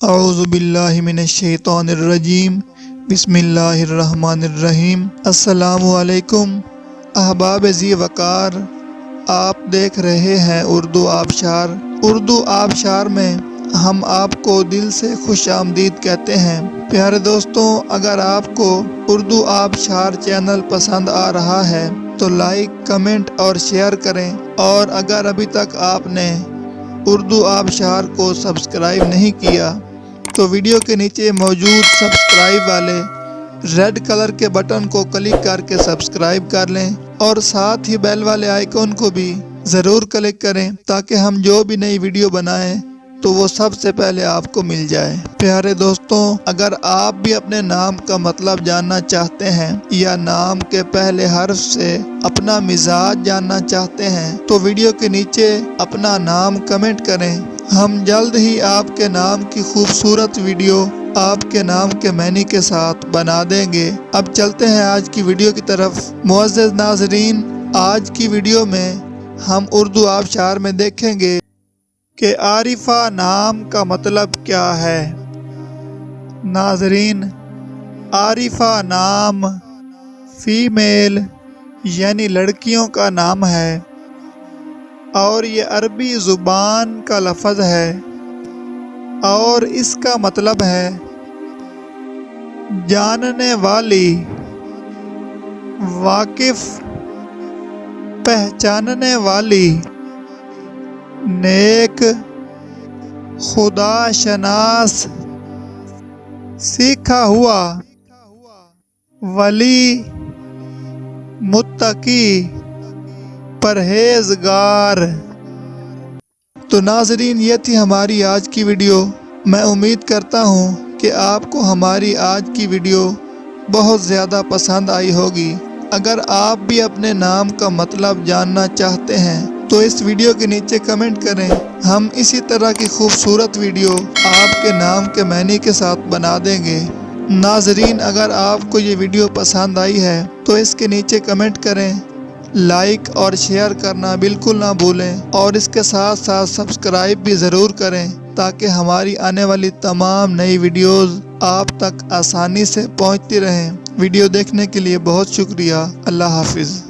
اعوذ باللہ من الشیطان الرجیم بسم اللہ الرحمن الرحیم۔ السلام علیکم احباب ذی وقار، آپ دیکھ رہے ہیں اردو آبشار۔ اردو آبشار میں ہم آپ کو دل سے خوش آمدید کہتے ہیں۔ پیارے دوستوں، اگر آپ کو اردو آبشار چینل پسند آ رہا ہے تو لائک، کمنٹ اور شیئر کریں، اور اگر ابھی تک آپ نے اردو آبشار کو سبسکرائب نہیں کیا تو ویڈیو کے نیچے موجود سبسکرائب والے ریڈ کلر کے بٹن کو کلک کر کے سبسکرائب کر لیں، اور ساتھ ہی بیل والے آئیکن کو بھی ضرور کلک کریں تاکہ ہم جو بھی نئی ویڈیو بنائیں تو وہ سب سے پہلے آپ کو مل جائے۔ پیارے دوستوں، اگر آپ بھی اپنے نام کا مطلب جاننا چاہتے ہیں یا نام کے پہلے حرف سے اپنا مزاج جاننا چاہتے ہیں تو ویڈیو کے نیچے اپنا نام کمنٹ کریں۔ ہم جلد ہی آپ کے نام کی خوبصورت ویڈیو آپ کے نام کے معنی کے ساتھ بنا دیں گے۔ اب چلتے ہیں آج کی ویڈیو کی طرف۔ معزز ناظرین، آج کی ویڈیو میں ہم اردو آبشار میں دیکھیں گے کہ عارفہ نام کا مطلب کیا ہے۔ ناظرین، عارفہ نام فیمیل یعنی لڑکیوں کا نام ہے، اور یہ عربی زبان کا لفظ ہے، اور اس کا مطلب ہے جاننے والی، واقف، پہچاننے والی، نیک، خدا شناس، سیکھا ہوا، ولی، متقی، پرہیزگار۔ تو ناظرین، یہ تھی ہماری آج کی ویڈیو۔ میں امید کرتا ہوں کہ آپ کو ہماری آج کی ویڈیو بہت زیادہ پسند آئی ہوگی۔ اگر آپ بھی اپنے نام کا مطلب جاننا چاہتے ہیں تو اس ویڈیو کے نیچے کمنٹ کریں۔ ہم اسی طرح کی خوبصورت ویڈیو آپ کے نام کے معنی کے ساتھ بنا دیں گے۔ ناظرین، اگر آپ کو یہ ویڈیو پسند آئی ہے تو اس کے نیچے کمنٹ کریں، لائک اور شیئر کرنا بالکل نہ بھولیں، اور اس کے ساتھ ساتھ سبسکرائب بھی ضرور کریں تاکہ ہماری آنے والی تمام نئی ویڈیوز آپ تک آسانی سے پہنچتی رہیں۔ ویڈیو دیکھنے کے لیے بہت شکریہ۔ اللہ حافظ۔